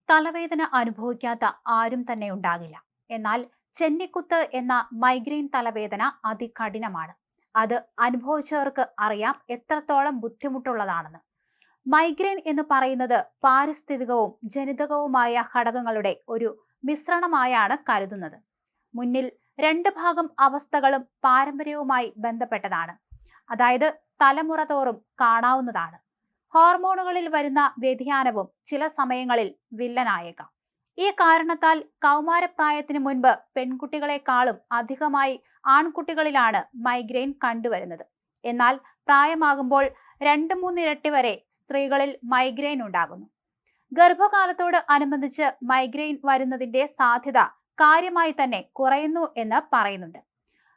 തലവേദന അനുഭവിക്കാത്ത ആരും തന്നെ ഉണ്ടാകില്ല. എന്നാൽ ചെന്നിക്കുത്ത് എന്ന മൈഗ്രെയിൻ തലവേദന അതികഠിനമാണ്. അത് അനുഭവിച്ചവർക്ക് അറിയാം എത്രത്തോളം ബുദ്ധിമുട്ടുള്ളതാണെന്ന്. മൈഗ്രെയിൻ എന്ന് പറയുന്നത് പാരിസ്ഥിതികവും ജനിതകവുമായ ഘടകങ്ങളുടെ ഒരു മിശ്രണമായാണ് കരുതുന്നത്. മുന്നിൽ രണ്ട് ഭാഗം അവസ്ഥകളും പാരമ്പര്യവുമായി ബന്ധപ്പെട്ടതാണ്. അതായത് തലമുറ തോറും കാണാവുന്നതാണ്. ഹോർമോണുകളിൽ വരുന്ന വ്യതിയാനവും ചില സമയങ്ങളിൽ വില്ലനായേക്കാം. ഈ കാരണത്താൽ കൗമാരപ്രായത്തിന് മുൻപ് പെൺകുട്ടികളെക്കാളും അധികമായി ആൺകുട്ടികളിലാണ് മൈഗ്രെയിൻ കണ്ടുവരുന്നത്. എന്നാൽ പ്രായമാകുമ്പോൾ 2-3 ഇരട്ടി വരെ സ്ത്രീകളിൽ മൈഗ്രെയിൻ ഉണ്ടാകുന്നു. ഗർഭകാലത്തോട് അനുബന്ധിച്ച് മൈഗ്രെയിൻ വരുന്നതിന്റെ സാധ്യത കാര്യമായി തന്നെ കുറയുന്നു എന്ന് പറയുന്നുണ്ട്.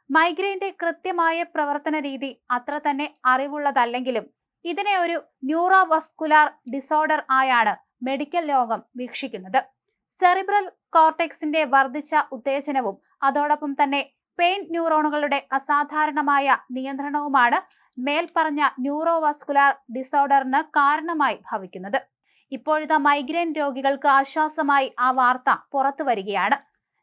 മൈഗ്രെയിന്റെ കൃത്യമായ പ്രവർത്തന രീതി അത്ര തന്നെ അറിവുള്ളതല്ലെങ്കിലും ഇതിനെ ഒരു ന്യൂറോവസ്കുലാർ ഡിസോർഡർ ആയാണ് മെഡിക്കൽ ലോകം വീക്ഷിക്കുന്നത്. സെറിബ്രൽ കോർട്ടെക്സിന്റെ വർദ്ധിച്ച ഉത്തേജനവും അതോടൊപ്പം തന്നെ പെയിൻ ന്യൂറോണുകളുടെ അസാധാരണമായ നിയന്ത്രണവുമാണ് മേൽപ്പറഞ്ഞ ന്യൂറോവസ്കുലാർ ഡിസോർഡറിന് കാരണമായി ഭവിക്കുന്നത്. ഇപ്പോഴത്തെ മൈഗ്രെയിൻ രോഗികൾക്ക് ആശ്വാസമായി ആ വാർത്ത പുറത്തു വരികയാണ്.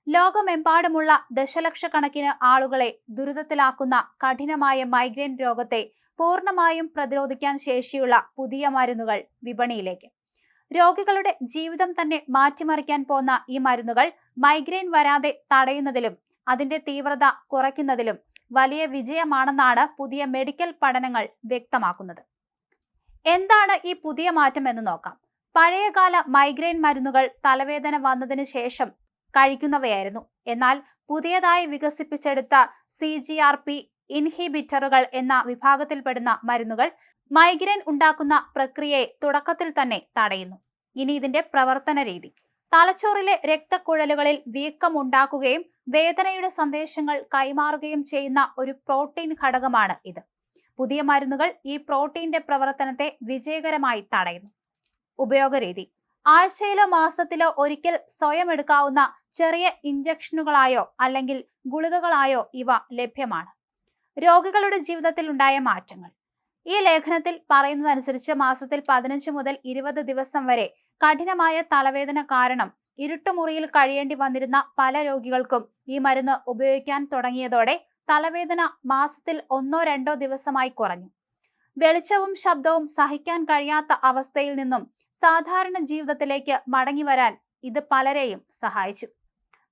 ലോകമെമ്പാടുമുള്ള ദശലക്ഷക്കണക്കിന് ആളുകളെ ദുരിതത്തിലാക്കുന്ന കഠിനമായ മൈഗ്രെയിൻ രോഗത്തെ പൂർണ്ണമായും പ്രതിരോധിക്കാൻ ശേഷിയുള്ള പുതിയ മരുന്നുകൾ വിപണിയിലേക്ക്. രോഗികളുടെ ജീവിതം തന്നെ മാറ്റിമറിക്കാൻ പോന്ന ഈ മരുന്നുകൾ മൈഗ്രെയിൻ വരാതെ തടയുന്നതിലും അതിന്റെ തീവ്രത കുറയ്ക്കുന്നതിലും വലിയ വിജയമാണെന്നാണ് പുതിയ മെഡിക്കൽ പഠനങ്ങൾ വ്യക്തമാക്കുന്നത്. എന്താണ് ഈ പുതിയ മാറ്റം എന്ന് നോക്കാം. പഴയകാല മൈഗ്രെയിൻ മരുന്നുകൾ തലവേദന വന്നതിന് ശേഷം കഴിക്കുന്നവയായിരുന്നു. എന്നാൽ പുതിയതായി വികസിപ്പിച്ചെടുത്ത CGRP ഇൻഹിബിറ്ററുകൾ എന്ന വിഭാഗത്തിൽപ്പെടുന്ന മരുന്നുകൾ മൈഗ്രെയിൻ ഉണ്ടാക്കുന്ന പ്രക്രിയയെ തുടക്കത്തിൽ തന്നെ തടയുന്നു. ഇനി ഇതിന്റെ പ്രവർത്തന രീതി. തലച്ചോറിലെ രക്തക്കുഴലുകളിൽ വീക്കം ഉണ്ടാക്കുകയും വേദനയുടെ സന്ദേശങ്ങൾ കൈമാറുകയും ചെയ്യുന്ന ഒരു പ്രോട്ടീൻ ഘടകമാണ് ഇത്. പുതിയ മരുന്നുകൾ ഈ പ്രോട്ടീന്റെ പ്രവർത്തനത്തെ വിജയകരമായി തടയുന്നു. ഉപയോഗരീതി. ആഴ്ചയിലോ മാസത്തിലോ ഒരിക്കൽ സ്വയം എടുക്കാവുന്ന ചെറിയ ഇഞ്ചക്ഷനുകളായോ അല്ലെങ്കിൽ ഗുളികകളായോ ഇവ ലഭ്യമാണ്. രോഗികളുടെ ജീവിതത്തിൽ ഉണ്ടായ മാറ്റങ്ങൾ. ഈ ലേഖനത്തിൽ പറയുന്നതനുസരിച്ച് മാസത്തിൽ 15 മുതൽ 20 ദിവസം വരെ കഠിനമായ തലവേദന കാരണം ഇരുട്ടുമുറിയിൽ കഴിയേണ്ടി വന്നിരുന്ന പല രോഗികൾക്കും ഈ മരുന്ന് ഉപയോഗിക്കാൻ തുടങ്ങിയതോടെ തലവേദന മാസത്തിൽ 1-2 ദിവസമായി കുറഞ്ഞു. വെളിച്ചവും ശബ്ദവും സഹിക്കാൻ കഴിയാത്ത അവസ്ഥയിൽ നിന്നും സാധാരണ ജീവിതത്തിലേക്ക് മടങ്ങി വരാൻ ഇത് പലരെയും സഹായിച്ചു.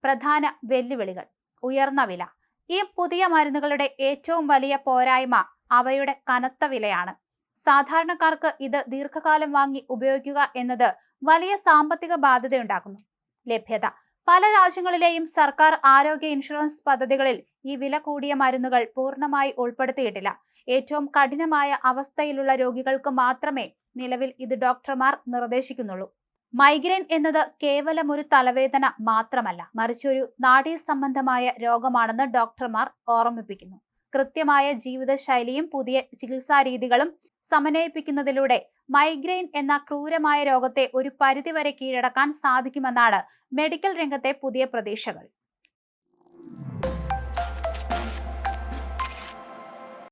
പ്രധാന വെല്ലുവിളികൾ. ഉയർന്ന വില. ഈ പുതിയ മരുന്നുകളുടെ ഏറ്റവും വലിയ പോരായ്മ അവയുടെ കനത്ത വിലയാണ്. സാധാരണക്കാർക്ക് ഇത് ദീർഘകാലം വാങ്ങി ഉപയോഗിക്കുക എന്നത് വലിയ സാമ്പത്തിക ബാധ്യതയുണ്ടാക്കുന്നു. ലഭ്യത. പല രാജ്യങ്ങളിലെയും സർക്കാർ ആരോഗ്യ ഇൻഷുറൻസ് പദ്ധതികളിൽ ഈ വില കൂടിയ മരുന്നുകൾ പൂർണ്ണമായി ഉൾപ്പെടുത്തിയിട്ടില്ല. ഏറ്റവും കഠിനമായ അവസ്ഥയിലുള്ള രോഗികൾക്ക് മാത്രമേ നിലവിൽ ഇത് ഡോക്ടർമാർ നിർദ്ദേശിക്കുന്നുള്ളൂ. മൈഗ്രെയിൻ എന്നത് കേവലം ഒരു തലവേദന മാത്രമല്ല, മറിച്ച് ഒരു നാഡീ സംബന്ധമായ രോഗമാണെന്ന് ഡോക്ടർമാർ ഓർമ്മിപ്പിക്കുന്നു. കൃത്യമായ ജീവിതശൈലിയും പുതിയ ചികിത്സാ രീതികളും സമന്വയിപ്പിക്കുന്നതിലൂടെ മൈഗ്രെയിൻ എന്ന ക്രൂരമായ രോഗത്തെ ഒരു പരിധിവരെ കീഴടക്കാൻ സാധിക്കുമെന്നാണ് മെഡിക്കൽ രംഗത്തെ പുതിയ പ്രതീക്ഷകൾ.